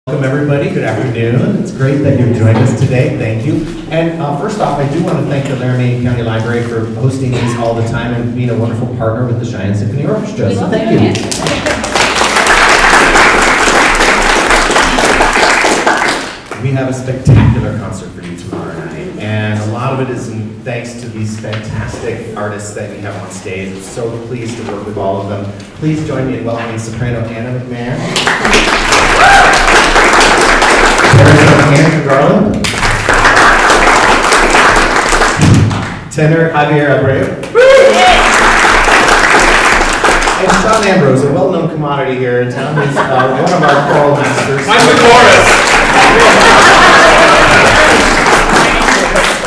Welcome everybody, good afternoon. It's great that you've joined us today, thank you. And first off, I do want to thank the Laramie County Library for hosting these all the time and being a wonderful partner with the Cheyenne Symphony Orchestra, so thank you. We have a spectacular concert for you tomorrow night, and a lot of it is thanks to these fantastic artists that we have on stage. I'm so pleased to work with all of them. Please join me in welcoming soprano Anna McMahon. Andrew Garland, tenor Javier Abreu, and Sean Ambrose, a well-known commodity here in town, who's one of our choral masters. I'm the chorus!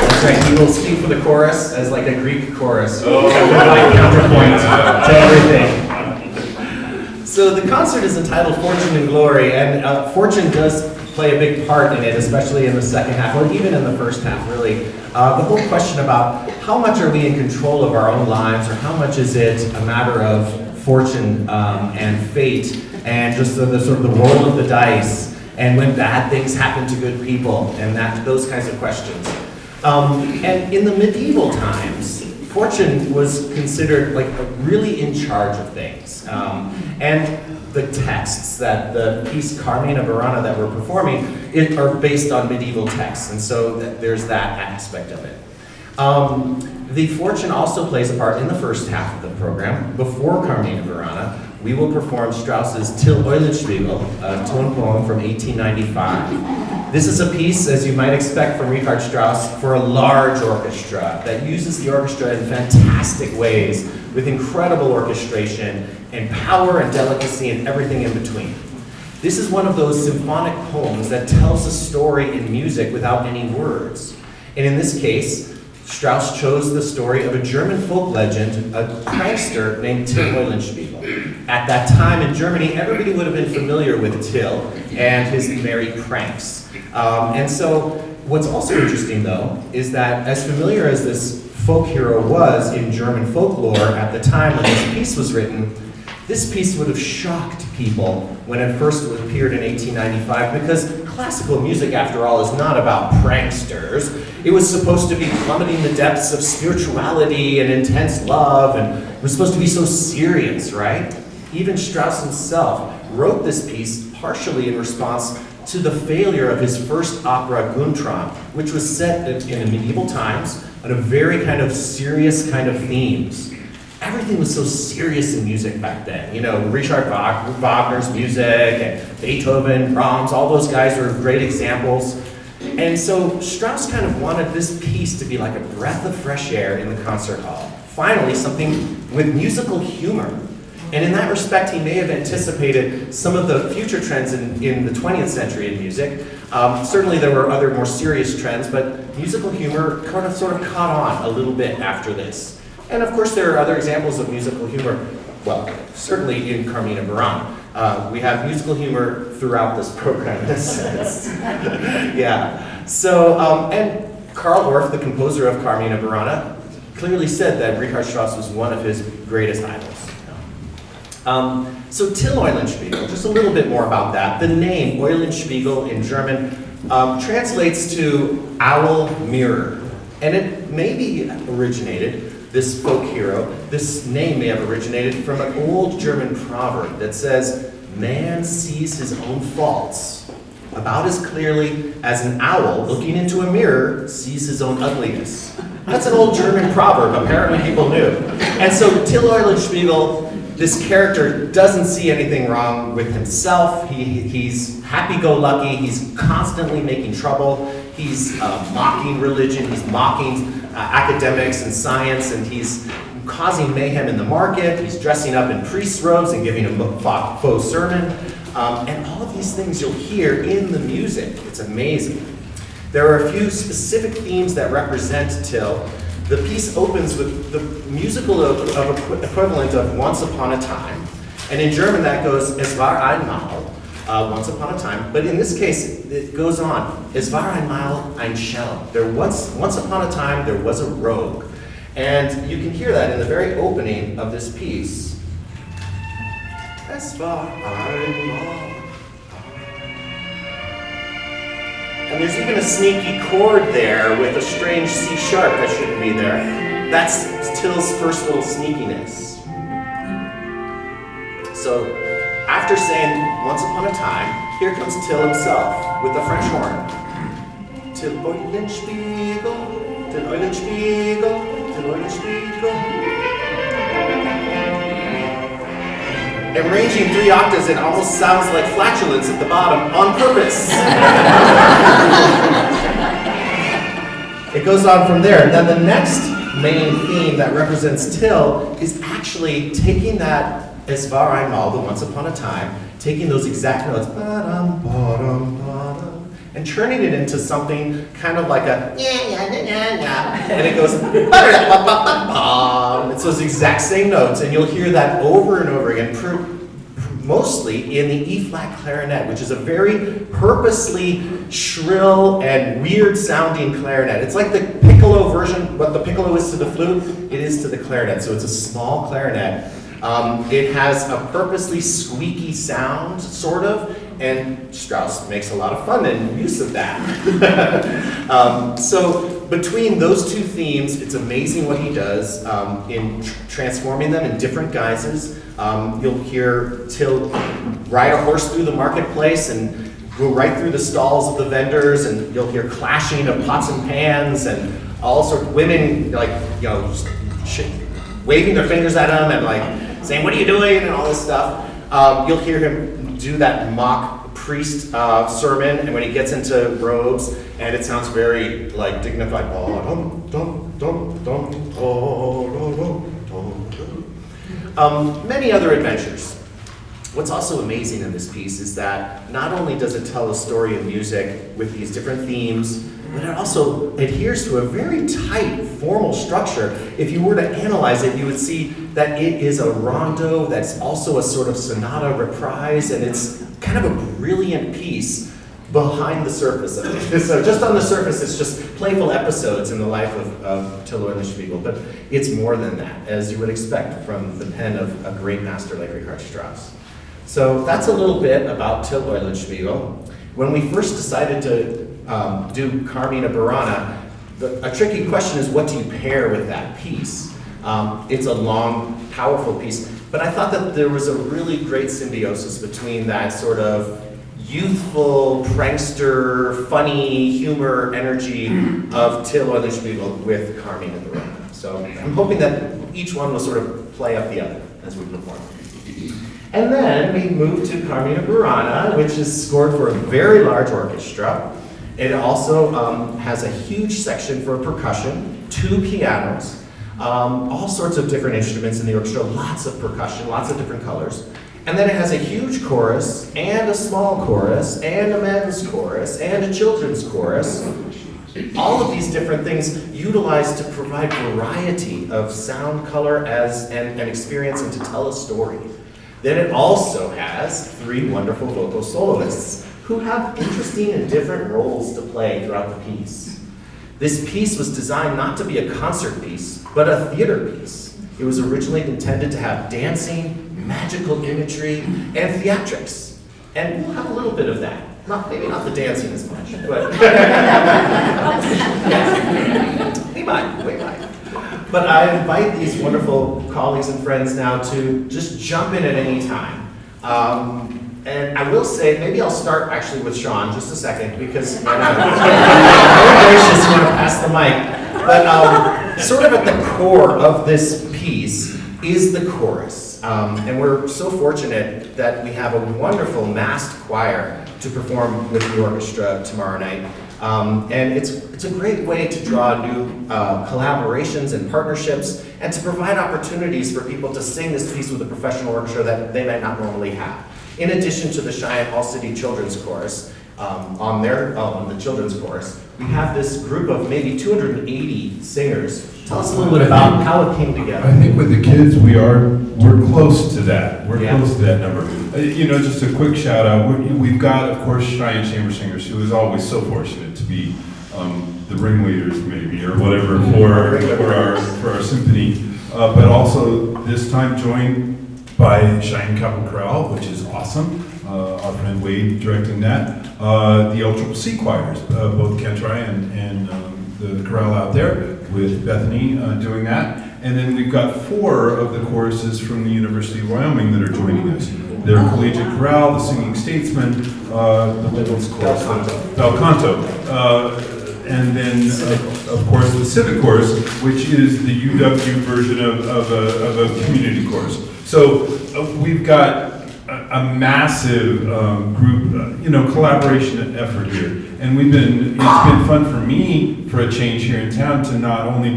That's right, he will speak for the chorus as like a Greek chorus. Oh. Like counterpoint to everything. So the concert is entitled Fortune and Glory, and fortune does play a big part in it, especially in the second half, or even in the first half, really. The whole question about how much are we in control of our own lives, or how much is it a matter of fortune and fate, and just the sort of the roll of the dice, and when bad things happen to good people, and those kinds of questions. And in the medieval times, fortune was considered like really in charge of things. And the texts that the piece Carmina Burana that we're performing are based on medieval texts, and so there's that aspect of it. The fortune also plays a part in the first half of the program. Before Carmina Burana, we will perform Strauss's Till Eulenspiegel, a tone poem from 1895. This is a piece, as you might expect from Richard Strauss, for a large orchestra that uses the orchestra in fantastic ways with incredible orchestration and power and delicacy and everything in between. This is one of those symphonic poems that tells a story in music without any words. And in this case, Strauss chose the story of a German folk legend, a prankster named Till Eulenspiegel. At that time in Germany, everybody would have been familiar with Till and his merry pranks. And so what's also interesting, though, is that as familiar as this folk hero was in German folklore at the time when this piece was written, this piece would have shocked people when it first appeared in 1895, because classical music, after all, is not about pranksters. It was supposed to be plummeting the depths of spirituality and intense love, and it was supposed to be so serious, right? Even Strauss himself wrote this piece partially in response to the failure of his first opera, Guntram, which was set in the medieval times on a very kind of serious kind of themes. Everything was so serious in music back then. You know, Richard Wagner's music, and Beethoven, Brahms, all those guys were great examples. And so Strauss kind of wanted this piece to be like a breath of fresh air in the concert hall. Finally, something with musical humor. And in that respect, he may have anticipated some of the future trends in the 20th century in music. Certainly there were other more serious trends, but musical humor sort of caught on a little bit after this. And of course there are other examples of musical humor, well, certainly in Carmina Burana. We have musical humor throughout this program in a sense. Yeah. So, and Karl Orff, the composer of Carmina Burana, clearly said that Richard Strauss was one of his greatest idols. So Till Eulenspiegel, just a little bit more about that. The name Eulenspiegel in German translates to owl mirror. And it may be originated, this folk hero, this name may have originated from an old German proverb that says, man sees his own faults about as clearly as an owl looking into a mirror sees his own ugliness. That's an old German proverb, apparently people knew. And so Till Eulenspiegel, this character doesn't see anything wrong with himself. He's happy-go-lucky, he's constantly making trouble, he's mocking religion, he's mocking academics and science, and he's causing mayhem in the market, he's dressing up in priest's robes and giving a faux sermon, and all of these things you'll hear in the music. It's amazing. There are a few specific themes that represent Till. The piece opens with the musical equivalent of Once Upon a Time, and in German that goes Es war einmal, Once Upon a Time, but in this case it goes on, Es war einmal ein Schelm. Once upon a time there was a rogue, and you can hear that in the very opening of this piece. Es war einmal And there's even a sneaky chord there with a strange C sharp that shouldn't be there. That's Till's first little sneakiness. So after saying once upon a time, here comes Till himself with the French horn. Till Eulenspiegel, Till Eulenspiegel, Till Eulenspiegel. And ranging 3 octaves, it almost sounds like flatulence at the bottom on purpose. It goes on from there. And then the next main theme that represents Till is actually taking that Es war einmal, the Once Upon a Time, taking those exact notes, ba-dum, ba-dum, ba-dum, and turning it into something kind of like a and it goes ba-da-ba-ba-ba-bum. It's those exact same notes, and you'll hear that over and over again, mostly in the E-flat clarinet, which is a very purposely shrill and weird sounding clarinet. It's like the piccolo version, what the piccolo is to the flute, it is to the clarinet. So it's a small clarinet. It has a purposely squeaky sound, sort of, and Strauss makes a lot of fun and use of that. So between those two themes, it's amazing what he does in transforming them in different guises. You'll hear Till ride a horse through the marketplace and go right through the stalls of the vendors, and you'll hear clashing of pots and pans and all sorts of women, like, you know, waving their fingers at him and like saying, "What are you doing?" and all this stuff. You'll hear him do that mock priest sermon, and when he gets into robes, and it sounds very like dignified. Many other adventures. What's also amazing in this piece is that not only does it tell a story of music with these different themes, but it also adheres to a very tight formal structure. If you were to analyze it, you would see that it is a rondo that's also a sort of sonata reprise, and it's kind of a brilliant piece behind the surface of it. So just on the surface, it's just playful episodes in the life of Till Eulenspiegel, but it's more than that, as you would expect from the pen of a great master like Richard Strauss. So that's a little bit about Till Eulenspiegel. When we first decided to do Carmina Burana, a tricky question is, what do you pair with that piece? It's a long, powerful piece, but I thought that there was a really great symbiosis between that sort of youthful, prankster, funny, humor, energy of Till Eulenspiegel with Carmina Burana. So I'm hoping that each one will sort of play up the other as we perform. And then we move to Carmina Burana, which is scored for a very large orchestra. It also has a huge section for percussion, 2 pianos, all sorts of different instruments in the orchestra, lots of percussion, lots of different colors. And then it has a huge chorus, and a small chorus, and a men's chorus, and a children's chorus. All of these different things utilized to provide variety of sound, color, and experience, and to tell a story. Then it also has 3 wonderful vocal soloists who have interesting and different roles to play throughout the piece. This piece was designed not to be a concert piece, but a theater piece. It was originally intended to have dancing, magical imagery, and theatrics. And we'll have a little bit of that. Maybe not the dancing as much, but we might. But I invite these wonderful colleagues and friends now to just jump in at any time. And I will say, maybe I'll start actually with Sean, just a second, because I'm very gracious, you want to pass the mic. But sort of at the core of this piece is the chorus. And we're so fortunate that we have a wonderful massed choir to perform with the orchestra tomorrow night. And it's a great way to draw new collaborations and partnerships, and to provide opportunities for people to sing this piece with a professional orchestra that they might not normally have. In addition to the Cheyenne All-City Children's Chorus, on the children's chorus, we have this group of maybe 280 singers. Tell us a little bit about how it came together. I think with the kids, we're close to that. We're close to that number. Just a quick shout out. We've got, of course, Cheyenne Chamber Singers, who is always so fortunate to be the ringleaders, maybe, or whatever, for our symphony. But also this time joined by Cheyenne Capital Chorale, which is awesome. Our friend Wade directing that. the LCCC choirs, both Kentry and the chorale out there with Bethany doing that. And then we've got 4 of the choruses from the University of Wyoming that are joining us. Their collegiate chorale, the Singing Statesmen, the women's chorus, Bel Canto, and then, of course, the Civic Chorus, which is the UW version of a community chorus. So we've got a massive group, collaboration effort here. And it's been fun for me, for a change here in town, to not only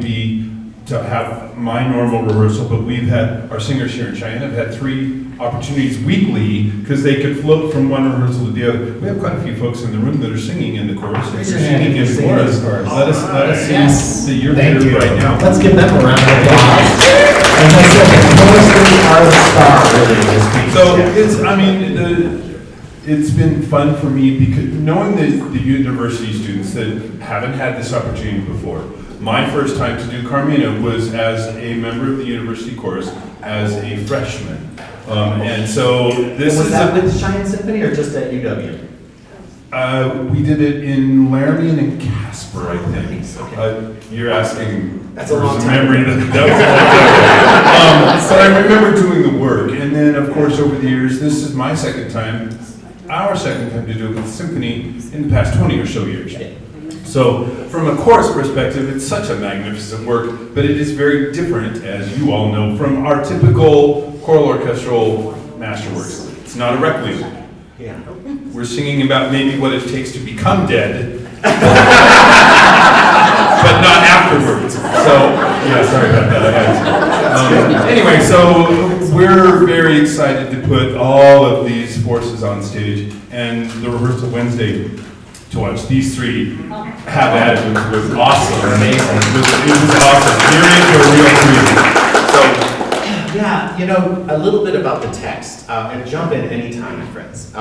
to have my normal rehearsal, but we've had, our singers here in Cheyenne have had 3 opportunities weekly, because they could float from one rehearsal to the other. We have quite a few folks in the room that are singing in the chorus. If you're singing in the chorus, let us see that you're here right now. Let's give them a round of applause. And I said, the choristers are the star, really, this piece. So, it's been fun for me, because knowing the university students that haven't had this opportunity before. My first time to do Carmina was as a member of the university chorus, as a freshman. And so this was that with Cheyenne Symphony or just at UW? We did it in Laramie and in Casper, I think. Okay. You're asking. That's a long time. Memory that was but I remember doing the work, and then of course over the years, this is my second time, our second time to do it with the symphony in the past 20 or so years. So from a chorus perspective, it's such a magnificent work, but it is very different, as you all know, from our typical choral orchestral masterworks. It's not a requiem. Yeah. We're singing about maybe what it takes to become dead, but not afterwards. So, yeah, sorry about that. Anyway, so we're very excited to put all of these forces on stage, and the rehearsal Wednesday to watch these 3 have at it was awesome. Amazing. It was awesome. You're into a real treat. So, yeah, a little bit about the text, and jump in anytime, my friends.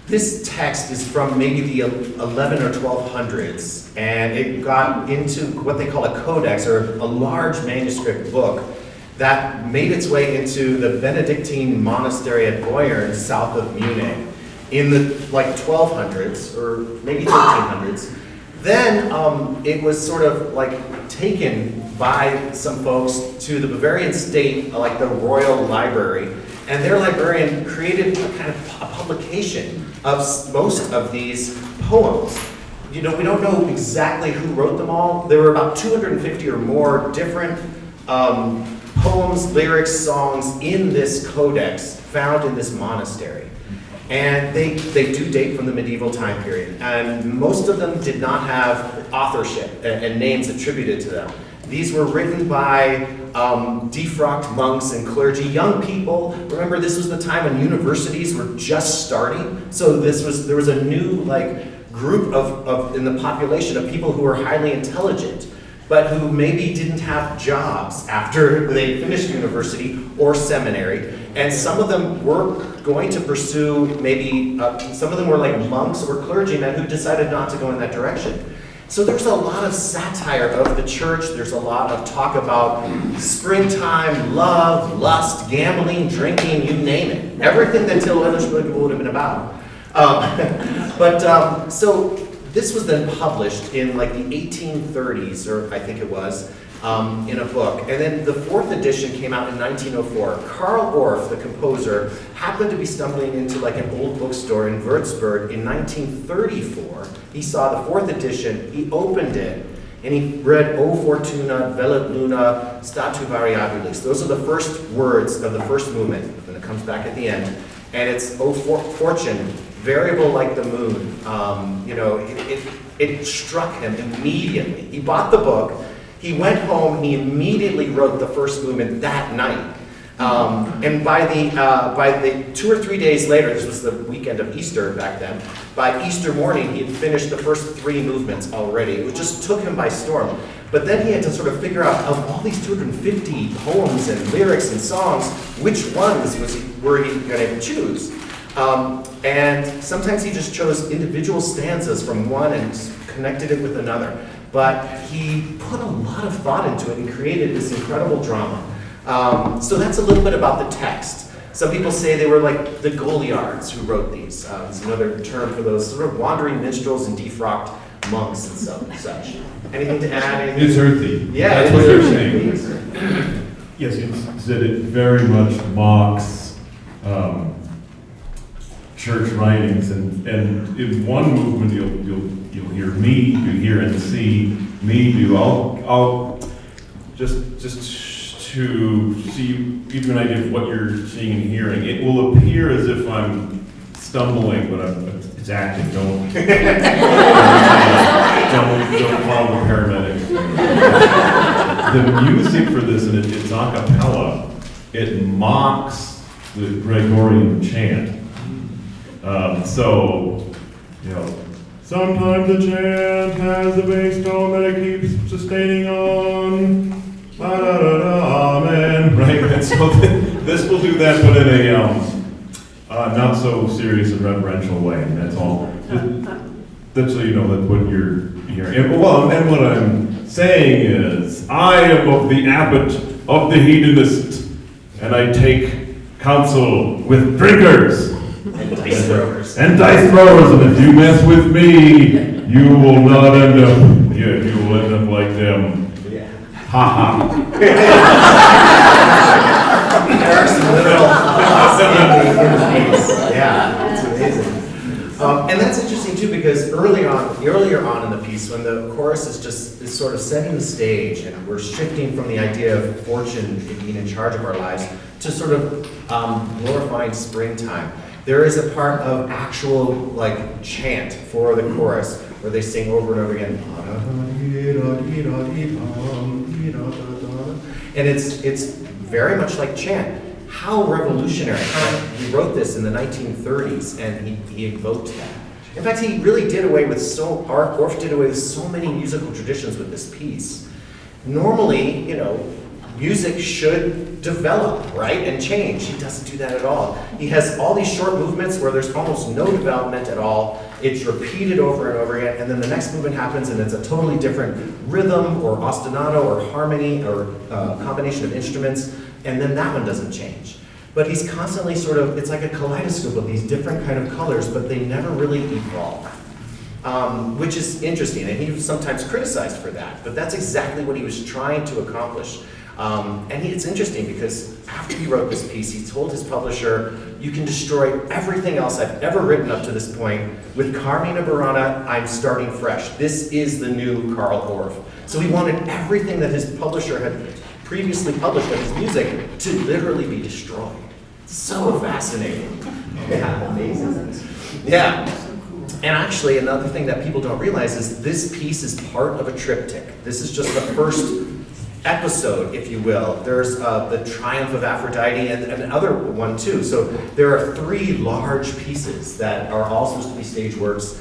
This text is from maybe the 11 or 1200s, and it got into what they call a codex, or a large manuscript book that made its way into the Benedictine monastery at Bayern, south of Munich, in the 1200s or maybe 1300s. Then it was sort of taken by some folks to the Bavarian state, like the Royal Library, and their librarian created a kind of a publication of most of these poems. We don't know exactly who wrote them all. There were about 250 or more different poems, lyrics, songs in this codex found in this monastery. And they do date from the medieval time period. And most of them did not have authorship and names attributed to them. These were written by defrocked monks and clergy, young people. Remember, this was the time when universities were just starting. So there was a new group in the population of people who were highly intelligent, but who maybe didn't have jobs after they finished university or seminary. And some of them were going to pursue some of them were like monks or clergymen who decided not to go in that direction. So there's a lot of satire of the church. There's a lot of talk about springtime, love, lust, gambling, drinking, you name it. Everything that Till Lindenberg would have been about. So this was then published in the 1830s, or I think it was, in a book. And then the 4th edition came out in 1904. Karl Orff, the composer, happened to be stumbling into an old bookstore in Würzburg in 1934. He saw the 4th edition, he opened it, and he read O Fortuna, Velut Luna, Statu Variabilis. Those are the first words of the first movement, and it comes back at the end. And it's O Fortune, variable like the moon. It struck him immediately. He bought the book, he went home, and he immediately wrote the first movement that night. And by the 2 or 3 days later, this was the weekend of Easter back then, by Easter morning he had finished the first 3 movements already. It just took him by storm. But then he had to sort of figure out, of all these 250 poems and lyrics and songs, which ones were he going to choose? And sometimes he just chose individual stanzas from one and connected it with another. But he put a lot of thought into it and created this incredible drama. So that's a little bit about the text. Some people say they were like the Goliards who wrote these. It's another term for those sort of wandering minstrels and defrocked monks and such. Anything to add? Anything? It's earthy. Yeah, that's what you're saying. Yes, it's that it very much mocks church writings, and in one movement you'll hear me, you hear and see me do. I'll just to see, give you an idea of what you're seeing and hearing. It will appear as if I'm stumbling, but it's acting. Don't follow the paramedics. The music for this, and it's a cappella, it mocks the Gregorian chant. So, sometimes the chant has a bass tone that it keeps sustaining on. Amen. Right? And so this will do that, but in a not so serious and reverential way. And that's all. That's so you know that what you're hearing. And what I'm saying is, I am of the abbot of the hedonist, and I take counsel with drinkers. And dice throwers. And dice throwers, and if you mess with me, you will not end up, you will end up like them. Yeah. Ha ha. There are some literal in the piece. Yeah, it's amazing. And that's interesting too, because earlier on in the piece, when the chorus is sort of setting the stage, and we're shifting from the idea of fortune being in charge of our lives to sort of glorifying springtime. There is a part of actual chant for the chorus where they sing over and over again. And it's very much like chant. How revolutionary. He wrote this in the 1930s, and he evoked that. In fact, he really did away with Orff did away with so many musical traditions with this piece. Normally, music should develop, right, and change. He doesn't do that at all. He has all these short movements where there's almost no development at all. It's repeated over and over again, and then the next movement happens and it's a totally different rhythm or ostinato or harmony or combination of instruments, and then that one doesn't change. But he's constantly it's like a kaleidoscope of these different kind of colors, but they never really evolve. Which is interesting, and he was sometimes criticized for that, but that's exactly what he was trying to accomplish. It's interesting because after he wrote this piece, he told his publisher, you can destroy everything else I've ever written up to this point. With Carmina Burana, I'm starting fresh. This is the new Karl Orff. So he wanted everything that his publisher had previously published of his music to literally be destroyed. So fascinating. Yeah, amazing. Yeah. And actually, another thing that people don't realize is this piece is part of a triptych. This is just the first episode, if you will. There's the Triumph of Aphrodite and another one too. So there are 3 large pieces that are all supposed to be stage works.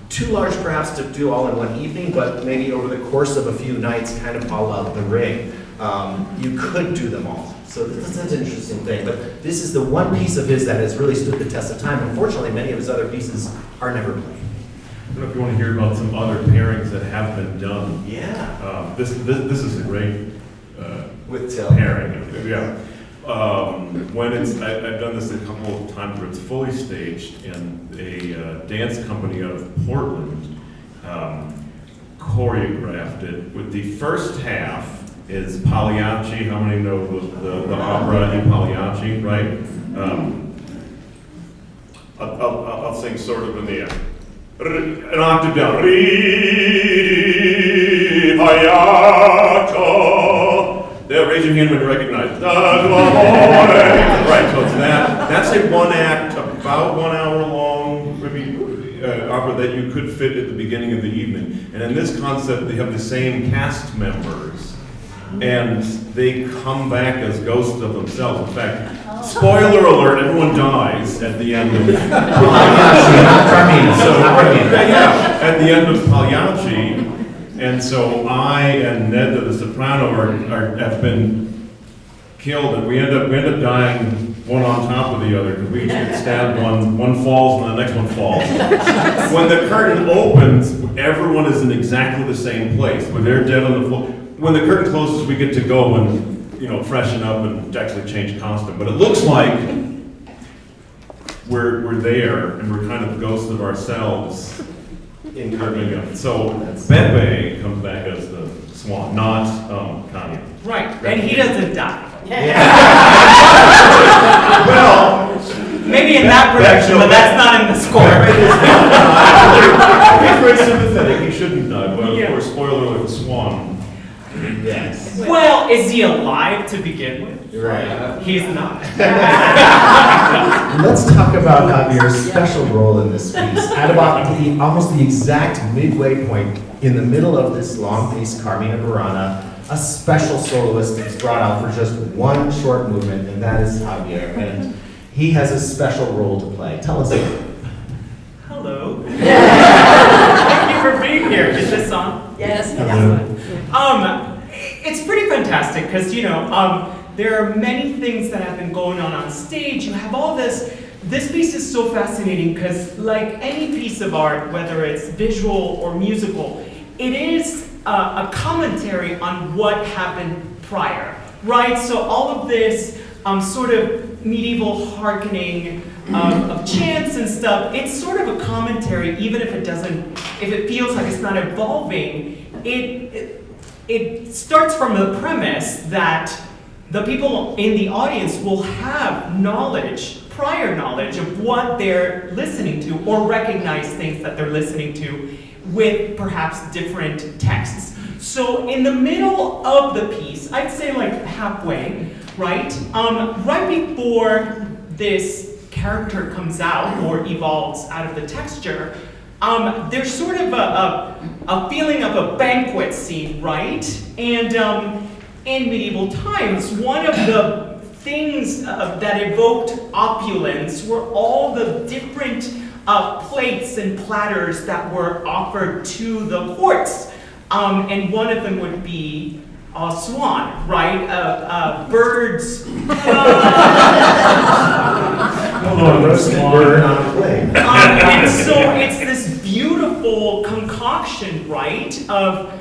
Too large perhaps to do all in one evening, but maybe over the course of a few nights, kind of a la The Ring, you could do them all. So that's an interesting thing. But this is the one piece of his that has really stood the test of time. Unfortunately, many of his other pieces are never played. I don't know if you want to hear about some other pairings that have been done. Yeah. This is a great With Till. pairing. Yeah. When I've done this a couple of times where it's fully staged, and a dance company out of Portland choreographed it. With the first half is Pagliacci. How many know the opera in Pagliacci, right? I'll sing sort of in the an octave down. There, raise your hand when you recognize. Right, so it's that. That's a one act, about 1 hour long opera that you could fit at the beginning of the evening. And in this concept, they have the same cast members, and they come back as ghosts of themselves. In fact, spoiler alert, everyone dies at the end of at the end of Pagliacci. And so I and Ned, the soprano, have been killed, and we end up dying one on top of the other because we each get stabbed. One falls and the next one falls. When the curtain opens, everyone is in exactly the same place. When they're dead on the floor. When the curtain closes, we get to go and freshen up and actually change costume. But it looks like we're there and we're kind of ghosts of ourselves. In Carmina. So Pepe comes back as the swan, not Kanye. Right, and he doesn't die. Well, Maybe in that production, but that's not in the score. he's very sympathetic. He shouldn't die, but of Yeah. course, spoiler alert: the swan. Yes. Well, is he alive to begin with? Right. He's not. Let's talk about Javier's special role in this piece. At about almost the exact midway point in the middle of this long piece, Carmina Burana, a special soloist is brought out for just one short movement, and that is Javier. And he has a special role to play. Tell us about it. Hello. Thank you for being here. Is this on? Yes. It's pretty fantastic because, there are many things that have been going on stage. You have all this. This piece is so fascinating because, like any piece of art, whether it's visual or musical, it is a commentary on what happened prior, right? So all of this sort of medieval hearkening of chants and stuff, it's sort of a commentary, even if it feels like it's not evolving, it starts from the premise that the people in the audience will have prior knowledge of what they're listening to, or recognize things that they're listening to with perhaps different texts. So in the middle of the piece, I'd say like halfway, right? Right before this character comes out or evolves out of the texture, there's sort of a feeling of a banquet scene, right? And in medieval times, one of the things that evoked opulence were all the different plates and platters that were offered to the courts. And one of them would be a swan, right? Birds. Roasted bird on a plate. And so it's this beautiful concoction, right, of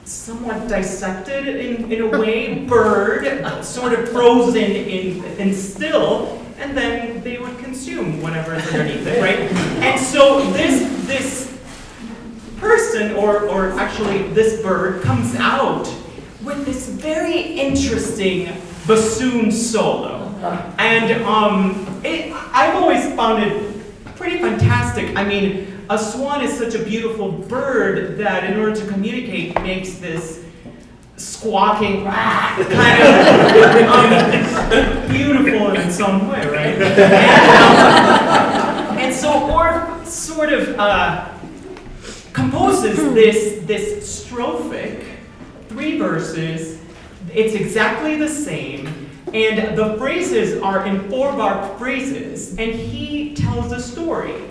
somewhat dissected in a way, bird, sort of frozen in still, and then they would consume whatever is underneath it, right? And so this person, or actually this bird, comes out with this very interesting bassoon solo. And I've always found it pretty fantastic. I mean, a swan is such a beautiful bird that in order to communicate makes this squawking kind of beautiful in its own way, right? And so Orff sort of composes this strophic, 3 verses. It's exactly the same, and the phrases are in 4-bar phrases, and he tells a story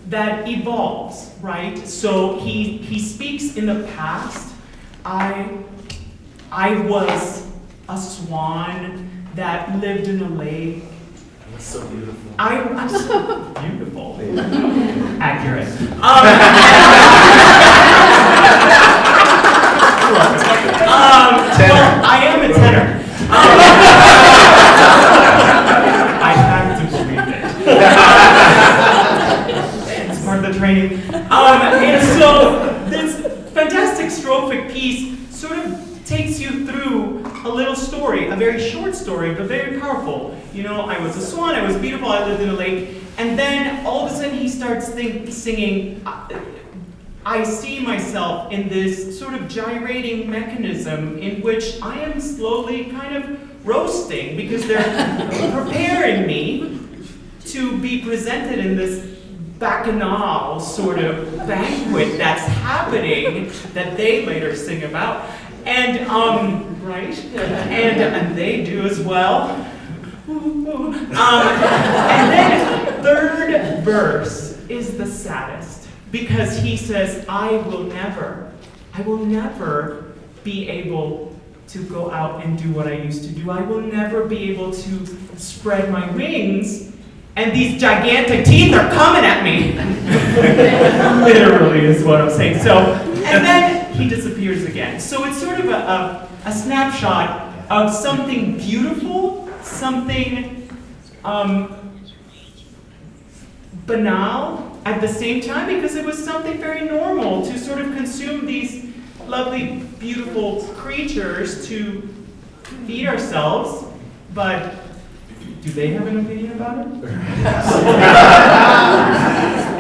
that evolves, right? So he speaks in the past. I was a swan that lived in a lake. That's so beautiful. I'm so beautiful. Accurate. Tenor. Well, I am a tenor. I have to believe it. It's part of the training. And so this fantastic strophic piece sort of takes you through a little story, a very short story, but very powerful. I was a swan, I was beautiful, I lived in a lake, and then all of a sudden he starts singing, I see myself in this sort of gyrating mechanism in which I am slowly kind of roasting because they're preparing me to be presented in this bacchanal sort of banquet that's happening that they later sing about. And, right? And they do as well. And then third verse is the saddest because he says, I will never be able to go out and do what I used to do. I will never be able to spread my wings. And these gigantic teeth are coming at me. Literally is what I'm saying. So, and then he disappears again. So it's sort of a snapshot of something beautiful, something banal at the same time, because it was something very normal to sort of consume these lovely, beautiful creatures to feed ourselves. But do they have an opinion about it?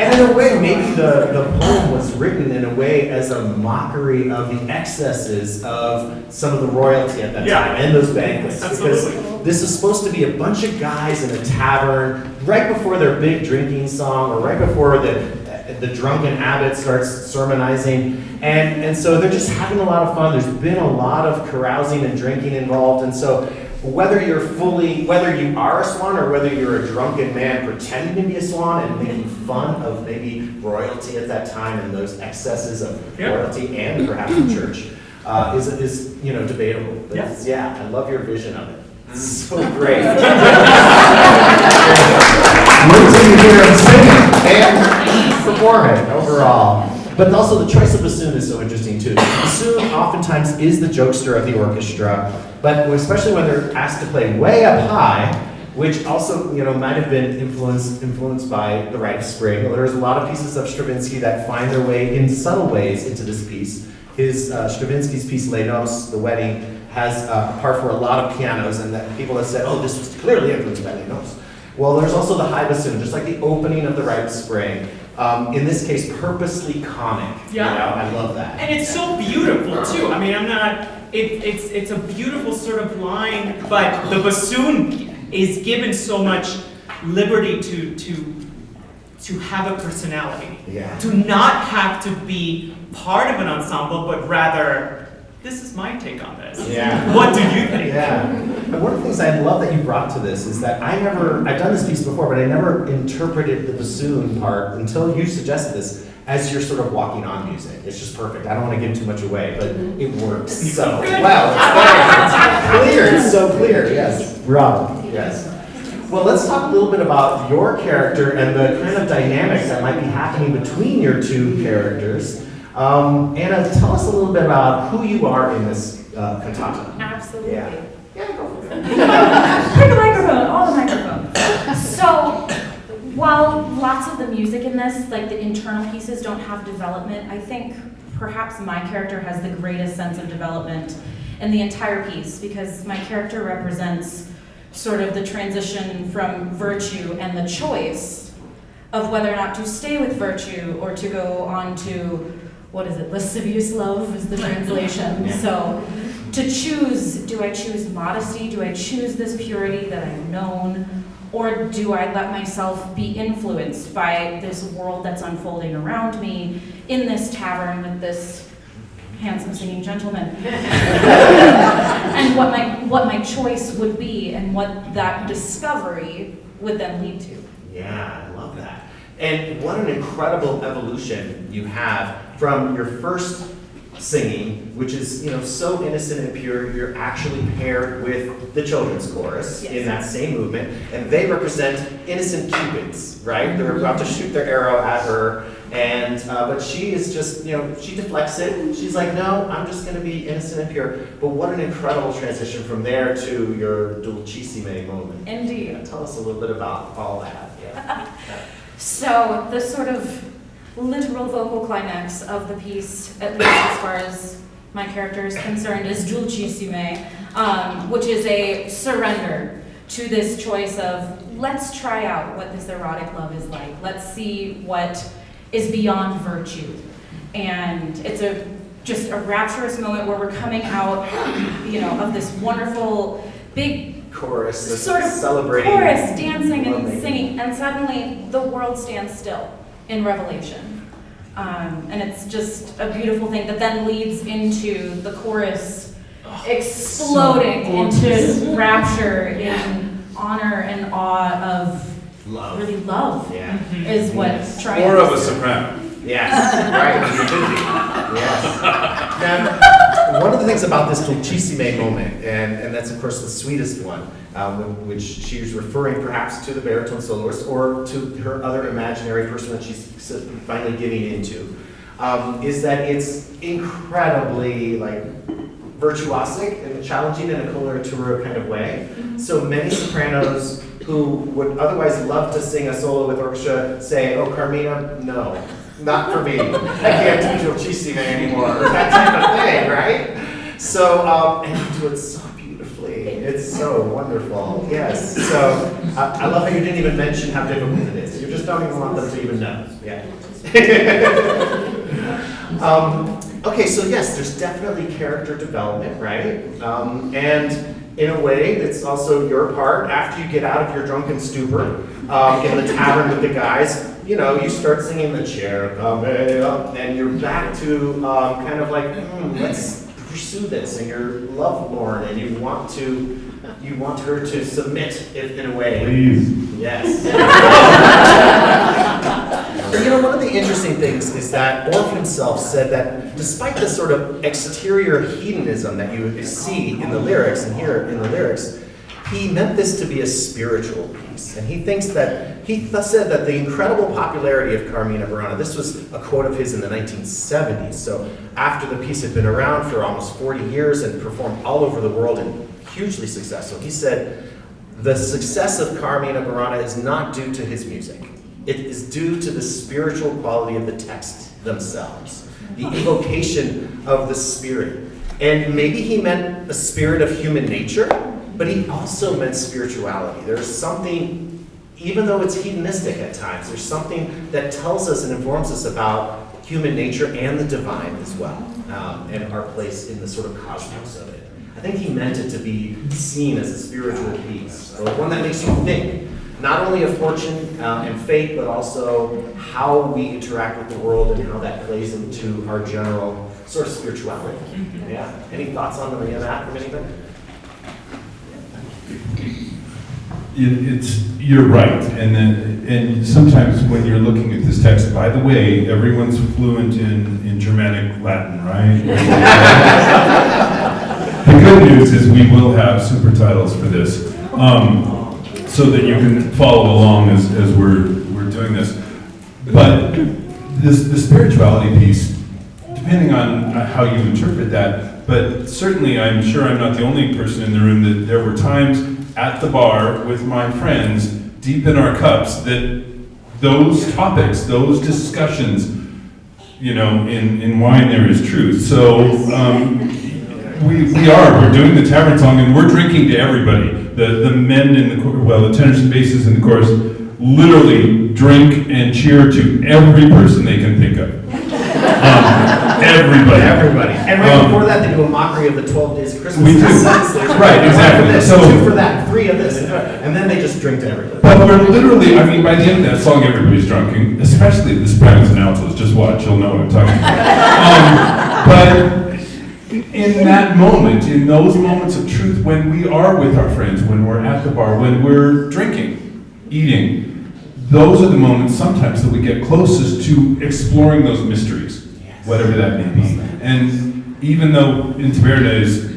And in a way, maybe the poem was written in a way as a mockery of the excesses of some of the royalty at that time and those banquets. Absolutely. Because this is supposed to be a bunch of guys in a tavern right before their big drinking song, or right before the drunken abbot starts sermonizing. And so they're just having a lot of fun. There's been a lot of carousing and drinking involved. And so whether you are a swan or whether you're a drunken man pretending to be a swan and making fun of maybe royalty at that time and those excesses of royalty and perhaps the church is debatable. But I love your vision of it. It's so great. Wait till you hear him sing it and perform it overall. But also the choice of bassoon is so interesting too. The bassoon oftentimes is the jokester of the orchestra, but especially when they're asked to play way up high, which also might have been influenced by the Rite of Spring. There's a lot of pieces of Stravinsky that find their way in subtle ways into this piece. His Stravinsky's piece Les Noces, The Wedding, has a part for a lot of pianos, and that people have said, oh, this was clearly influenced by Les Noces. Well, there's also the high bassoon, just like the opening of the Rite of Spring. In this case, purposely comic. I love that. And it's so beautiful too. I mean, it's a beautiful sort of line, but the bassoon is given so much liberty to have a personality. To not have to be part of an ensemble, but rather, this is my take on this. What do you think? And one of the things I love that you brought to this is that I've done this piece before, but I never interpreted the bassoon part until you suggested this as you're sort of walking on music. It's just perfect. I don't want to give too much away, but it works so well. It's clear. It's so clear. Yes. Bravo. Yes. Well, let's talk a little bit about your character and the kind of dynamics that might be happening between your two characters. Anna, tell us a little bit about who you are in this cantata. Absolutely. Yeah, go for it. Take the microphone, all the microphone. So, while lots of the music in this, like the internal pieces, don't have development, I think perhaps my character has the greatest sense of development in the entire piece, because my character represents sort of the transition from virtue and the choice of whether or not to stay with virtue or to go on to, what is it, lascivious love is the translation. So to choose, do I choose modesty? Do I choose this purity that I've known? Or do I let myself be influenced by this world that's unfolding around me in this tavern with this handsome singing gentleman? And what my choice would be and what that discovery would then lead to. Yeah, I love that. And what an incredible evolution you have from your first singing, which is so innocent and pure. You're actually paired with the children's chorus in that same movement, and they represent innocent cupids, right? They're about to shoot their arrow at her, and but she is just she deflects it. She's like, no, I'm just going to be innocent and pure. But what an incredible transition from there to your dulcissime moment. Indeed. Tell us a little bit about all that. So the sort of literal vocal climax of the piece, at least as far as my character is concerned, is dulcissime, which is a surrender to this choice of, let's try out what this erotic love is like. Let's see what is beyond virtue. And it's just a rapturous moment where we're coming out, of this wonderful big chorus, this sort of celebrating chorus, dancing and singing, and suddenly the world stands still in Revelation. And it's just a beautiful thing that then leads into the chorus exploding into rapture in honor and awe of love. Really love is what triumphs. Or of a soprano. Yes, right. Yes. Now, one of the things about this dulcissime moment, and that's of course the sweetest one, which she's referring perhaps to the baritone soloist or to her other imaginary person that she's finally getting into, is that it's incredibly virtuosic and challenging in a coloratura kind of way. So many sopranos who would otherwise love to sing a solo with orchestra say, oh, Carmina, no, not for me. I can't do dolcissime anymore, or that type of thing, right? So, and you do it so beautifully. It's so wonderful, yes. So, I love how you didn't even mention how difficult it is. You just don't even want them to even know, yeah. Okay, so yes, there's definitely character development, right? And in a way, it's also your part. After you get out of your drunken stupor in the tavern with the guys, you know, you start singing the chair, and you're back to kind of like, let's pursue this, and you're lovelorn, and you want her to submit in a way. Please. Yes. You know, one of the interesting things is that Orff himself said that despite the sort of exterior hedonism that you see in the lyrics and hear in the lyrics, he meant this to be a spiritual piece. And he thinks that, he thus said that the incredible popularity of Carmina Burana, this was a quote of his in the 1970s, so after the piece had been around for almost 40 years and performed all over the world and hugely successful, he said, the success of Carmina Burana is not due to his music. It is due to the spiritual quality of the texts themselves, the evocation of the spirit. And maybe he meant a spirit of human nature, but he also meant spirituality. There's something, even though it's hedonistic at times, there's something that tells us and informs us about human nature and the divine as well, and our place in the sort of cosmos of it. I think he meant it to be seen as a spiritual piece, or one that makes you think, not only of fortune and fate, but also how we interact with the world and how that plays into our general sort of spirituality. Yeah. Any thoughts on that from anybody? You're right, and sometimes when you're looking at this text, by the way, everyone's fluent in Germanic Latin, right? The good news is we will have super titles for this, so that you can follow along as we're doing this. But the spirituality piece, depending on how you interpret that, but certainly I'm sure I'm not the only person in the room that there were times at the bar with my friends, deep in our cups, that those topics, those discussions, you know, in wine there is truth. So we're doing the tavern song and we're drinking to everybody. The men in the the tenors and basses in the chorus literally drink and cheer to every person they can think of. Everybody. And right before that, they do a mockery of the 12 days of Christmas. We do. Right, exactly. This, So 2 for that, 3 of this, and then they just drink to everybody. But we're literally, I mean, by the end of that song, everybody's drunk, especially the sopranos and altos. Just watch, you'll know what I'm talking about. But in that moment, in those moments of truth, when we are with our friends, when we're at the bar, when we're drinking, eating, those are the moments sometimes that we get closest to exploring those mysteries, whatever that may be. And even though in Taberna is,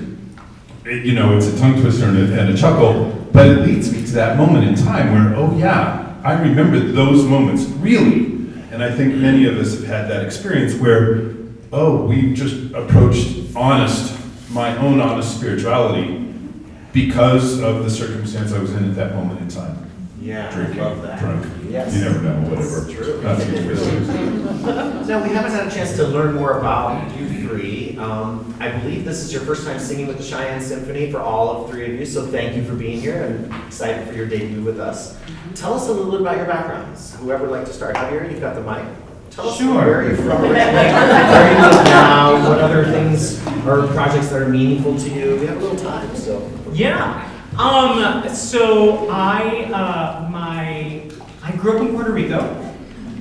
you know, it's a tongue twister and a chuckle, but it leads me to that moment in time where, oh yeah, I remember those moments, really. And I think many of us have had that experience where, oh, we just approached my own honest spirituality because of the circumstance I was in at that moment in time. Yeah, Drinking, I love that. drunk, Yes. you never know, whatever. That's true. Not to get twisted. Now, we haven't had a chance to learn more about you 3. I believe this is your first time singing with the Cheyenne Symphony for all of 3 of you, so thank you for being here and excited for your debut with us. Tell us a little bit about your backgrounds. Whoever would like to start. Javier, you've got the mic. Tell us where are you from originally, where you live now, what other things or projects that are meaningful to you. We have a little time, so. Yeah. So I grew up in Puerto Rico.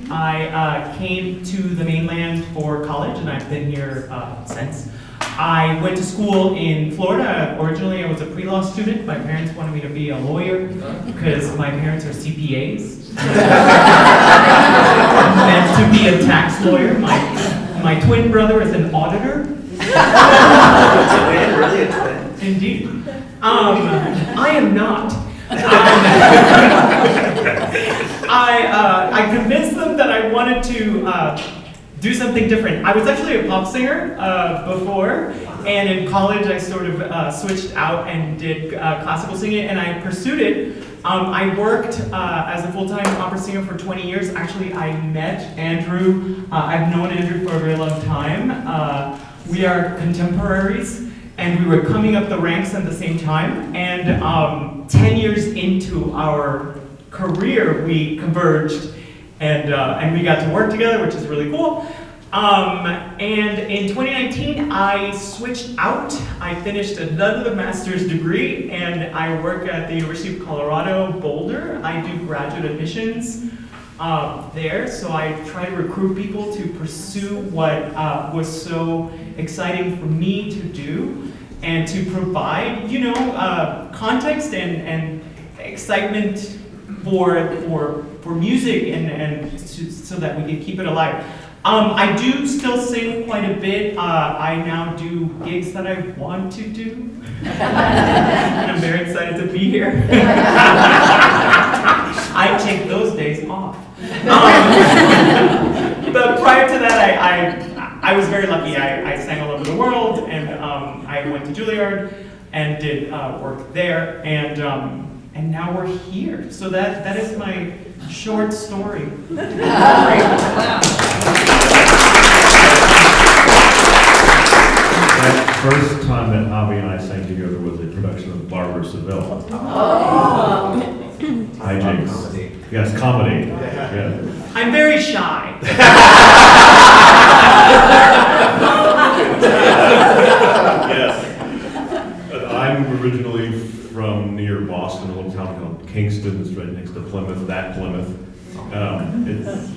I came to the mainland for college, and I've been here since. I went to school in Florida. Originally, I was a pre-law student. My parents wanted me to be a lawyer because my parents are CPAs. Meant to be a tax lawyer. My twin brother is an auditor. Really a twin? Indeed. I am not. I convinced them that I wanted to do something different. I was actually a pop singer before, And in college, I sort of switched out and did classical singing, and I pursued it. I worked as a full-time opera singer for 20 years. Actually, I met Andrew. I've known Andrew for a very long time. We are contemporaries, and we were coming up the ranks at the same time. And 10 years into our career, we converged, and we got to work together, which is really cool. And in 2019, I switched out. I finished another master's degree, and I work at the University of Colorado, Boulder. I do graduate admissions there, so I try to recruit people to pursue what was so exciting for me to do, and to provide, context and excitement for music, and so that we can keep it alive. I do still sing quite a bit. I now do gigs that I want to do. And I'm very excited to be here. I take those days off. But prior to that, I was very lucky. I sang all over the world, and I went to Juilliard and did work there, and now we're here. So that is my short story. That first time that Javi and I sang together was a production of Barbara Seville. Hijinks. Comedy. Yes, comedy. Yeah. I'm very shy. Yes. I'm originally from near Boston, a little town called Kingston. It's right next to Plymouth, that Plymouth. It's,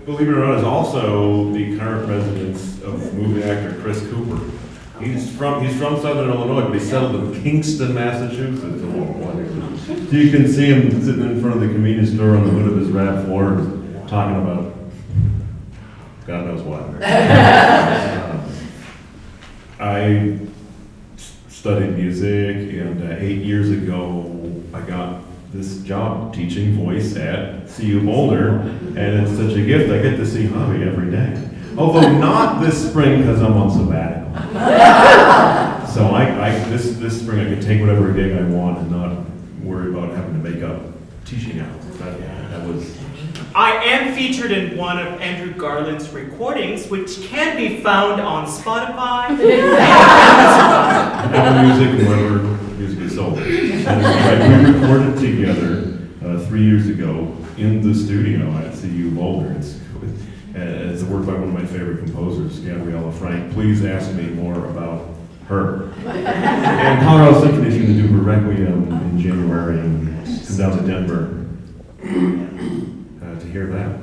believe it or not, is also the current residence of movie actor Chris Cooper. He's from Southern Illinois, but he settled in Kingston, Massachusetts. So you can see him sitting in front of the convenience store on the hood of his RAV4 talking about God knows what. I studied music, and 8 years ago I got this job teaching voice at CU Boulder, and it's such a gift. I get to see Javi every day. Although not this spring because I'm on sabbatical. So this spring I can take whatever gig I want and not worry about having to make up teaching hours. That was. I am featured in one of Andrew Garland's recordings, which can be found on Spotify. Apple Music, wherever music is sold. And we recorded together 3 years ago in the studio at CU Boulder. It's a work by one of my favorite composers, Gabriella Frank. Please ask me more about her. And Colorado Symphony is going to do her Requiem in January and come down to Denver to hear that.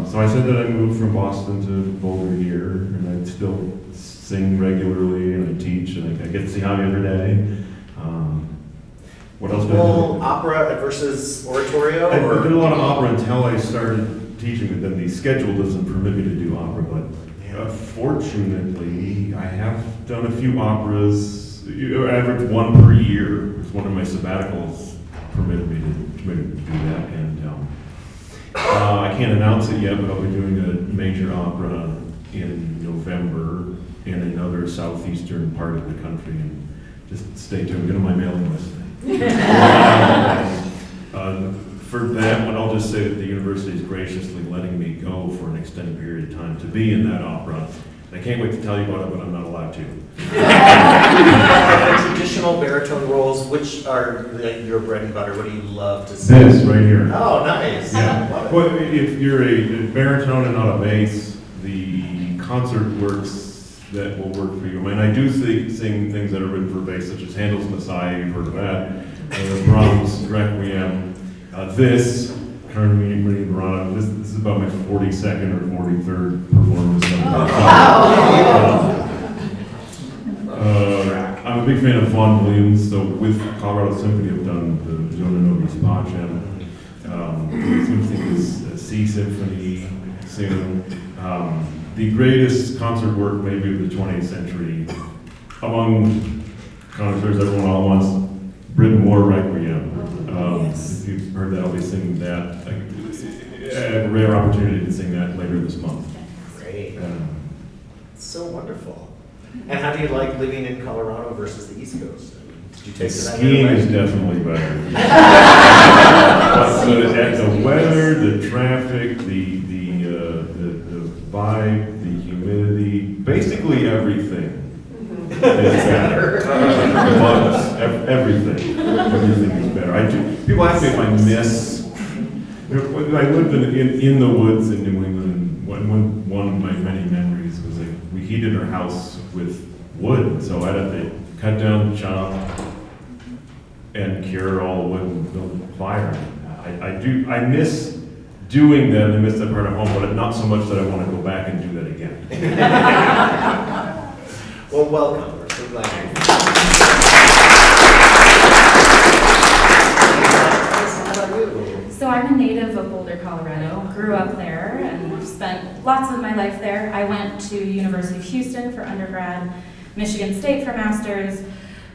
So I said that I moved from Boston to Boulder here, and I still sing regularly, and I teach, and I get to see Javi every day. What else do I do? Well, opera versus oratorio? I did a lot of opera until I started teaching, but then the schedule doesn't permit me to do opera. But fortunately, I have done a few operas. You average one per year. It's one of my sabbaticals permitted me to do that, and I can't announce it yet, but I'll be doing a major opera in November in another southeastern part of the country, and just stay tuned. Get on my mailing list. For that one, I'll just say that the university is graciously letting me go for an extended period of time to be in that opera. And I can't wait to tell you about it, but I'm not allowed to. Traditional baritone roles, which are your bread and butter? What do you love to sing? This right here. Oh, nice. Yeah. Love it. Well, if you're a baritone and not a bass, the concert works that will work for you. I mean, I do sing things that are written for bass, such as Handel's Messiah, you've heard of that, Brahms' Requiem. This, Carnegie Burana, this is about my 42nd or 43rd performance of it. I'm a big fan of Vaughan Williams, so with Colorado Symphony I've done the Zona Nobis Pacem. Something is a Sea Symphony soon. The greatest concert work maybe of the 20th century among concerts everyone all wants, Britten Moore Requiem. If you've heard that, I'll be singing that. I have a rare opportunity to sing that later this month. Great. So wonderful. And how do you like living in Colorado versus the East Coast? Did you take to that? Skiing is definitely better. So the weather, the traffic, the vibe, the humidity, basically everything is better. Everything is better. People ask me if I miss. I lived in the woods in New England, and one of my many memories was like we heated our house with wood, so I had to cut down, chop, and cure all the wood and build a fire. I miss doing that, and I miss that part of home, but not so much that I want to go back and do that again. Well, welcome. We're so glad you're here. How about you? So I'm a native of Boulder, Colorado. Grew up there and spent lots of my life there. I went to University of Houston for undergrad, Michigan State for master's,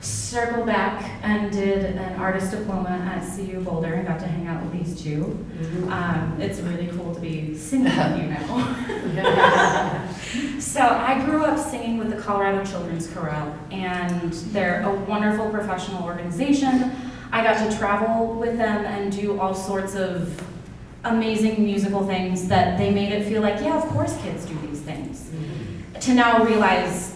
circled back and did an artist diploma at CU Boulder and got to hang out with these two. It's really cool to be singing with you now. So I grew up singing with the Colorado Children's Chorale, and they're a wonderful professional organization. I got to travel with them and do all sorts of amazing musical things that they made it feel like, yeah, of course kids do these things. To now realize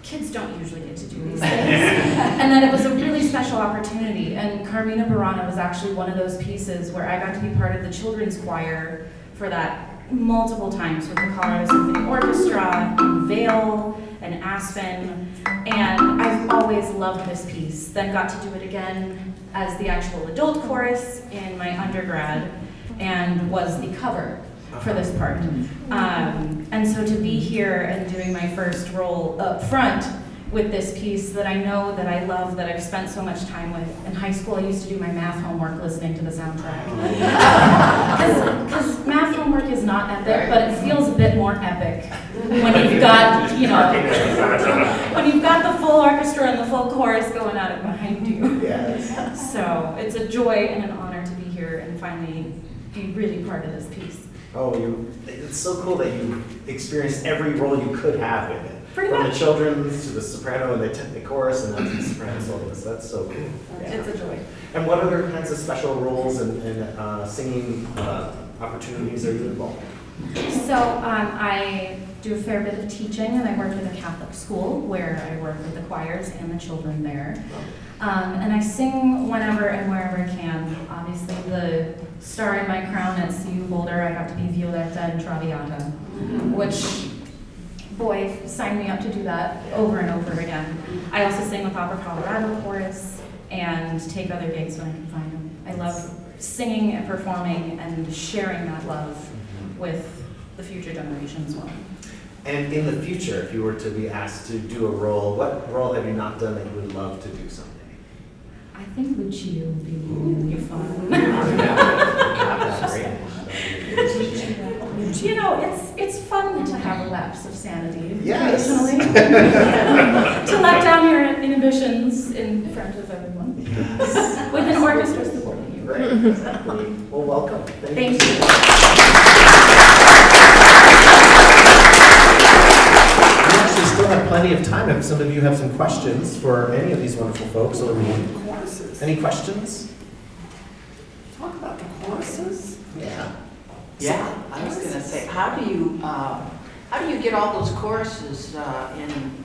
kids don't usually get to do these things. And that it was a really special opportunity. And Carmina Burana was actually one of those pieces where I got to be part of the children's choir for that multiple times with the Colorado Symphony Orchestra, in Vail, and Aspen. And I've always loved this piece. Then got to do it again as the actual adult chorus in my undergrad, and was the cover for this part. And so to be here and doing my first role up front with this piece that I know, that I love, that I've spent so much time with. In high school, I used to do my math homework listening to the soundtrack. Because math homework is not epic, but it feels a bit more epic when you've got, when you've got the full orchestra and the full chorus going at it behind you. Yes. So it's a joy and an honor to be here and finally be really part of this piece. Oh, it's so cool that you experienced every role you could have in it. Pretty From much. the children's to the soprano and the chorus and then to the soprano soloist. That's so cool. It's a joy. And what other kinds of special roles and singing opportunities are you involved in? So I do a fair bit of teaching, and I work at a Catholic school where I work with the choirs and the children there. And I sing whenever and wherever I can. Obviously, the star in my crown at CU Boulder, I got to be Violetta and Traviata, which, boy, sign me up to do that over and over again. I also sing with Opera Colorado Chorus and take other gigs when I can find them. I love singing and performing and sharing that love with the future generation as well. And in the future, if you were to be asked to do a role, what role have you not done that you would love to do someday? I think Lucia would be really fun. You know, it's fun to have a lapse of sanity occasionally. To let down your inhibitions in front of everyone. Yes. With an orchestra supporting you. Right, exactly. Well, welcome. Thank you. We actually still have plenty of time if some of you have some questions for any of these wonderful folks. Any questions? Talk about the choruses. Yeah. Yeah, I was gonna say, how do you get all those choruses up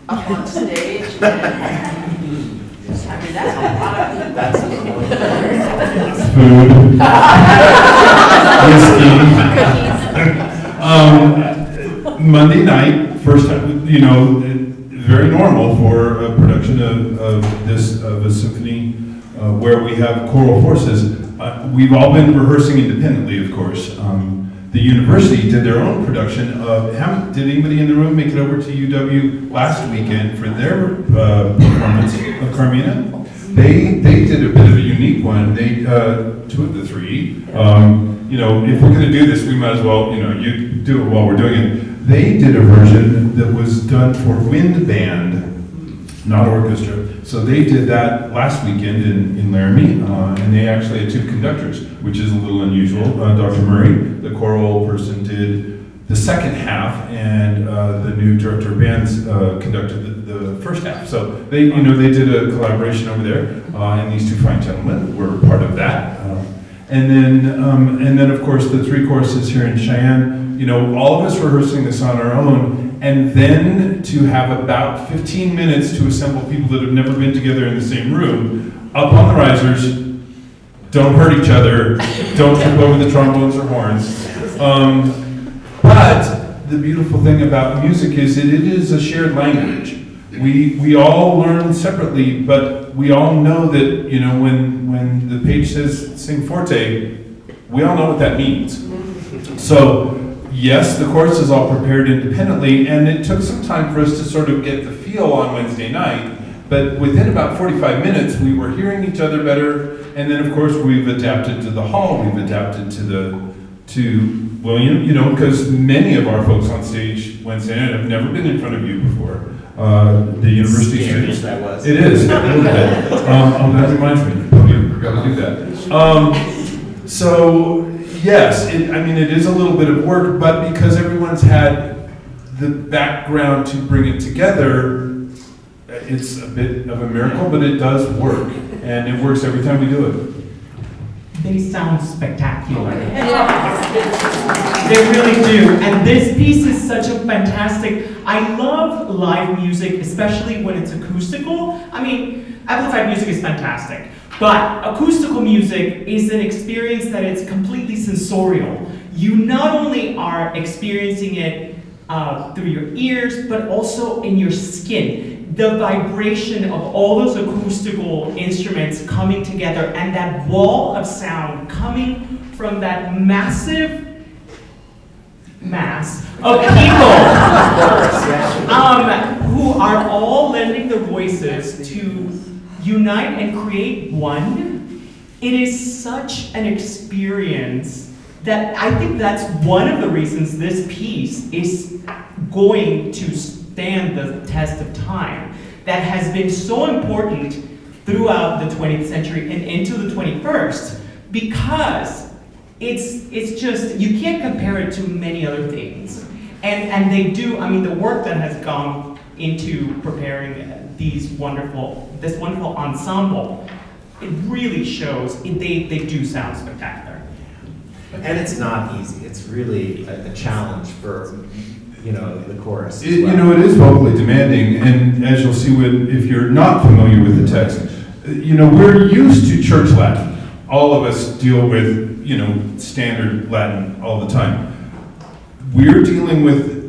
on stage? I mean, that's a lot of people. That's Food. Whiskey. Monday night, first time, very normal for a production of a symphony where we have choral forces. We've all been rehearsing independently, of course. The university did their own production of, did anybody in the room make it over to UW last weekend for their performance of Carmina? They did a bit of a unique one. They, two of the three, if we're gonna do this, we might as well, you do it while we're doing it. They did a version that was done for wind band, not orchestra. So they did that last weekend in Laramie, and they actually had two conductors, which is a little unusual. Dr. Murray, the choral person, did the second half, and the new director of bands conducted the first half. So they did a collaboration over there, and these two fine gentlemen were part of that. And then of course the three choruses here in Cheyenne. All of us rehearsing this on our own, and then to have about 15 minutes to assemble people that have never been together in the same room, up on the risers. Don't hurt each other. Don't trip over the trombones or horns. But the beautiful thing about music is that it is a shared language. We all learn separately, but we all know that, when the page says sing forte, we all know what that means. So, yes, the chorus is all prepared independently, and it took some time for us to sort of get the feel on Wednesday night, but within about 45 minutes, we were hearing each other better, and then of course we've adapted to the hall, we've adapted to William, because many of our folks on stage Wednesday night have never been in front of you before. The university students. That was. It is, a little bit. That reminds me, we forgot to do that. So, yes, it is a little bit of work, but because everyone's had the background to bring it together, it's a bit of a miracle, but it does work, and it works every time we do it. They sound spectacular. They really do. And this piece is such a fantastic, I love live music, especially when it's acoustical. Amplified music is fantastic, but acoustical music is an experience that it's completely sensorial. You not only are experiencing it through your ears, but also in your skin. The vibration of all those acoustical instruments coming together and that wall of sound coming from that massive mass of people who are all lending their voices to unite and create one. It is such an experience that I think that's one of the reasons this piece is going to stand the test of time, that has been so important throughout the 20th century and into the 21st, because it's just, you can't compare it to many other things. And they do, the work that has gone into preparing this wonderful ensemble, it really shows, they do sound spectacular. And it's not easy. It's really a challenge for the chorus. It is vocally demanding, and as you'll see if you're not familiar with the text, we're used to church Latin. All of us deal with, standard Latin all the time. We're dealing with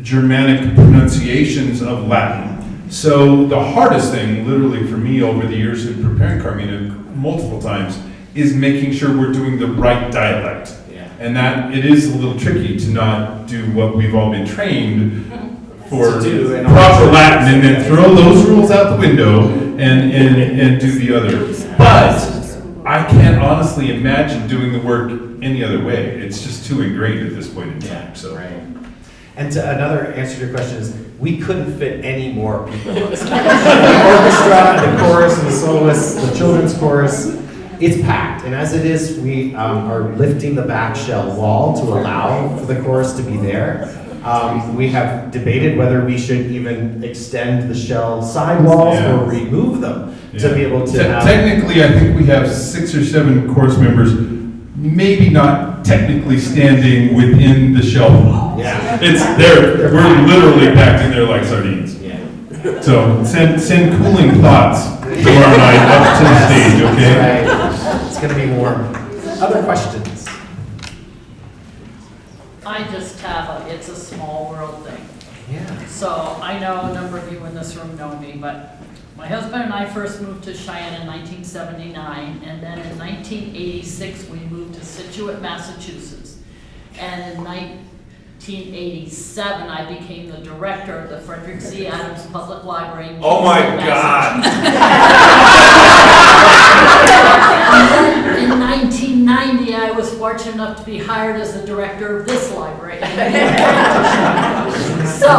Germanic pronunciations of Latin. So the hardest thing, literally for me over the years in preparing Carmina multiple times, is making sure we're doing the right dialect. And that it is a little tricky to not do what we've all been trained for proper Latin and then throw those rules out the window and do the other. But I can't honestly imagine doing the work any other way. It's just too ingrained at this point in time. So. Right. And to another answer to your question is, we couldn't fit any more people on stage. The orchestra, the chorus, and the soloists, the children's chorus. It's packed, and as it is, we are lifting the back shell wall to allow for the chorus to be there. We have debated whether we should even extend the shell side walls or remove them to be able to have... Technically, I think we have 6 or 7 chorus members, maybe not technically standing within the shell wall. Yeah. We're literally packed in there like sardines. Yeah. So send cooling thoughts tomorrow night up to the stage, okay? Right. It's going to be warm. Other questions? I just have it's a small world thing. Yeah. So I know a number of you in this room know me, but my husband and I first moved to Cheyenne in 1979, and then in 1986 we moved to Situate, Massachusetts. And in 1987 I became the director of the Frederick C. Adams Public Library in Oh my Kingston, God! In 1990, I was fortunate enough to be hired as the director of this library. So,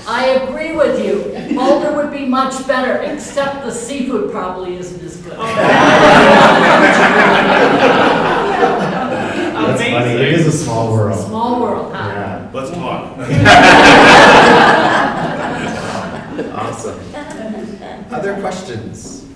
I agree with you. Boulder would be much better, except the seafood probably isn't as good. That's funny. It is a small world. Small world, huh? Yeah. other questions?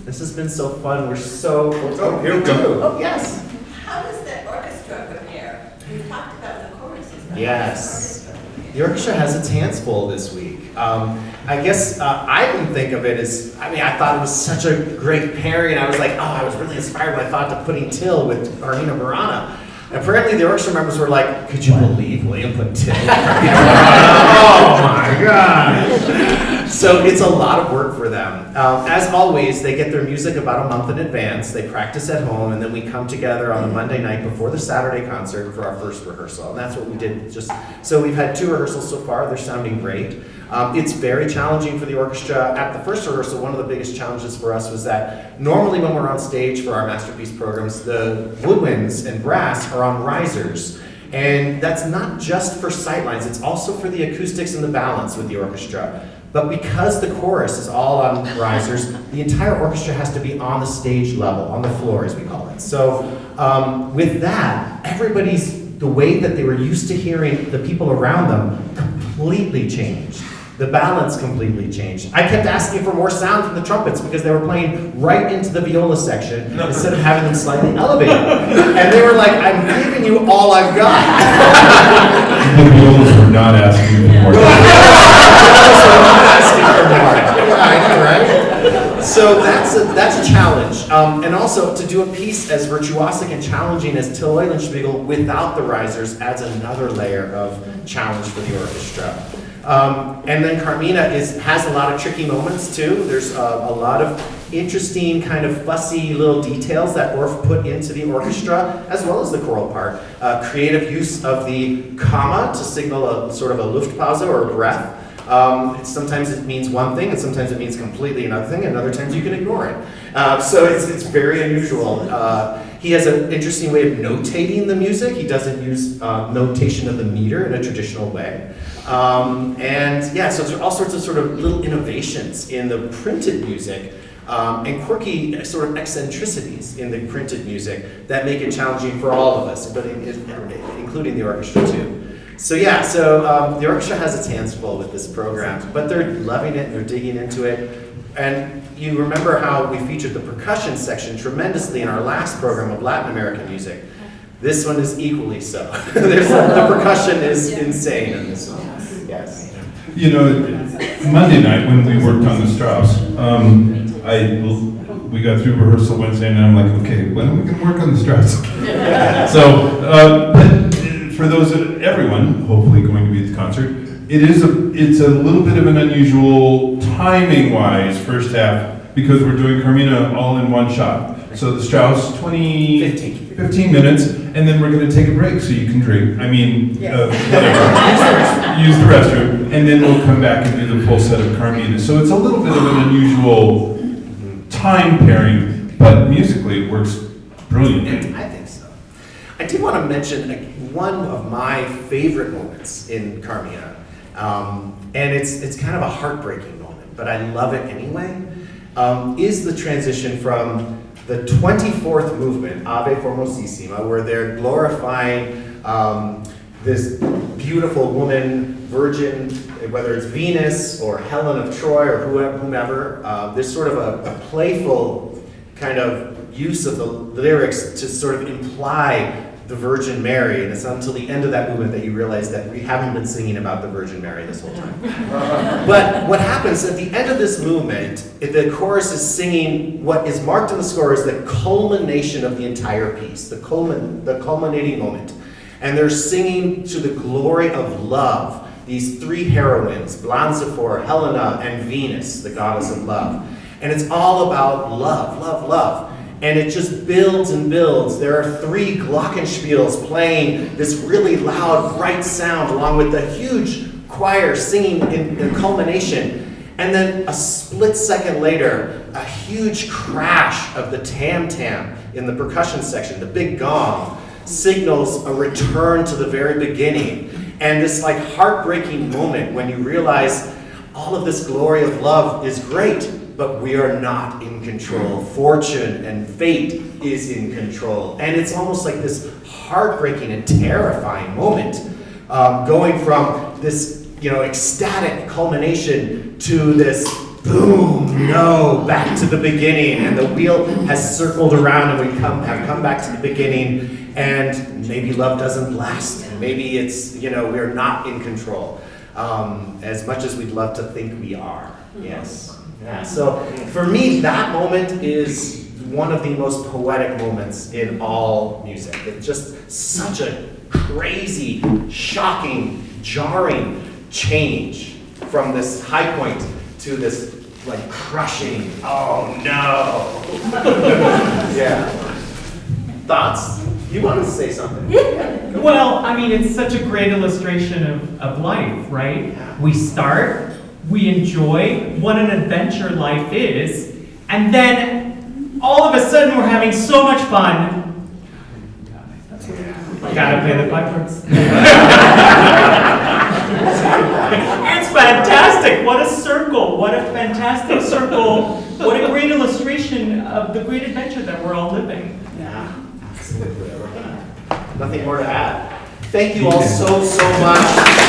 This has been so fun. We're so. Oh, here we go. Oh, yes. How does the orchestra prepare? We've talked about the choruses. but Yes. The orchestra has its hands full this week. I guess I didn't think of it as, I thought it was such a great pairing, and I was like, I was really inspired when I thought of putting Till with Carmina Burana. Apparently the orchestra members were like, could you believe William put Till with Carmina Burana? Oh my God. So it's a lot of work for them. As always, they get their music about a month in advance. They practice at home, and then we come together on the Monday night before the Saturday concert for our first rehearsal. And that's what we did. So we've had 2 rehearsals so far. They're sounding great. It's very challenging for the orchestra. At the first rehearsal, one of the biggest challenges for us was that normally when we're on stage for our masterpiece programs, the woodwinds and brass are on risers. And that's not just for sightlines, it's also for the acoustics and the balance with the orchestra. But because the chorus is all on risers, the entire orchestra has to be on the stage level, on the floor as we call it. So with that, the way that they were used to hearing the people around them completely changed. The balance completely changed. I kept asking for more sound from the trumpets because they were playing right into the viola section instead of having them slightly elevated. And they were like, I'm giving you all I've got. The violas were not asking for more. I know, right? So that's a challenge. And also to do a piece as virtuosic and challenging as Till Eulenspiegel without the risers adds another layer of challenge for the orchestra. And then Carmina has a lot of tricky moments too. There's a lot of interesting kind of fussy little details that Orff put into the orchestra, as well as the choral part. Creative use of the comma to signal a sort of a Luftpause or a breath. Sometimes it means one thing, and sometimes it means completely another thing, and other times you can ignore it. So it's very unusual. He has an interesting way of notating the music. He doesn't use notation of the meter in a traditional way. So there's all sorts of sort of little innovations in the printed music and quirky sort of eccentricities in the printed music that make it challenging for all of us, but including the orchestra too. So the orchestra has its hands full with this program, but they're loving it, they're digging into it. And you remember how we featured the percussion section tremendously in our last program of Latin American music. This one is equally so. The percussion is insane in this one. Yes. You know, Monday night when we worked on the Strauss, we got through rehearsal Wednesday, and I'm like, okay, when are we going to work on the Strauss? For everyone, hopefully going to be at the concert, it's a little bit of an unusual timing-wise first half because we're doing Carmina all in one shot. So the Strauss, 15 minutes, and then we're going to take a break so you can drink. Whatever. Use the restroom, and then we'll come back and do the full set of Carmina. So it's a little bit of an unusual time pairing, but musically it works brilliantly. I think so. I did want to mention one of my favorite moments in Carmina, and it's kind of a heartbreaking moment, but I love it anyway, is the transition from the 24th movement, Ave Formosissima, where they're glorifying this beautiful woman, virgin, whether it's Venus or Helen of Troy or whomever. There's sort of a playful kind of use of the lyrics to sort of imply the Virgin Mary, and it's not until the end of that movement that you realize that we haven't been singing about the Virgin Mary this whole time. But what happens at the end of this movement, the chorus is singing what is marked in the score as the culmination of the entire piece, the culminating moment. And they're singing to the glory of love, these 3 heroines, Blanzifor, Helena, and Venus, the goddess of love. And it's all about love, love, love. And it just builds and builds. There are 3 glockenspiels playing this really loud, bright sound along with the huge choir singing in culmination. And then a split second later, a huge crash of the tam-tam in the percussion section, the big gong, signals a return to the very beginning. And this like heartbreaking moment when you realize all of this glory of love is great, but we are not in control. Fortune and fate is in control. And it's almost like this heartbreaking and terrifying moment, going from this ecstatic culmination to this boom, no, back to the beginning, and the wheel has circled around, and we have come back to the beginning, and maybe love doesn't last, and maybe it's, we're not in control, as much as we'd love to think we are. Yes. Yeah. So for me, that moment is one of the most poetic moments in all music. It's just such a crazy, shocking, jarring change from this high point to this like crushing, oh no. Yeah. Thoughts? You wanted to say something? Yeah. Well, I mean, it's such a great illustration of life, right? Yeah. We start, we enjoy what an adventure life is, and then all of a sudden we're having so much fun. Gotta play the 5 chords. It's fantastic. What a circle. What a fantastic circle. What a great illustration of the great adventure that we're all living. Yeah, absolutely. Nothing more to add. Thank you all so much.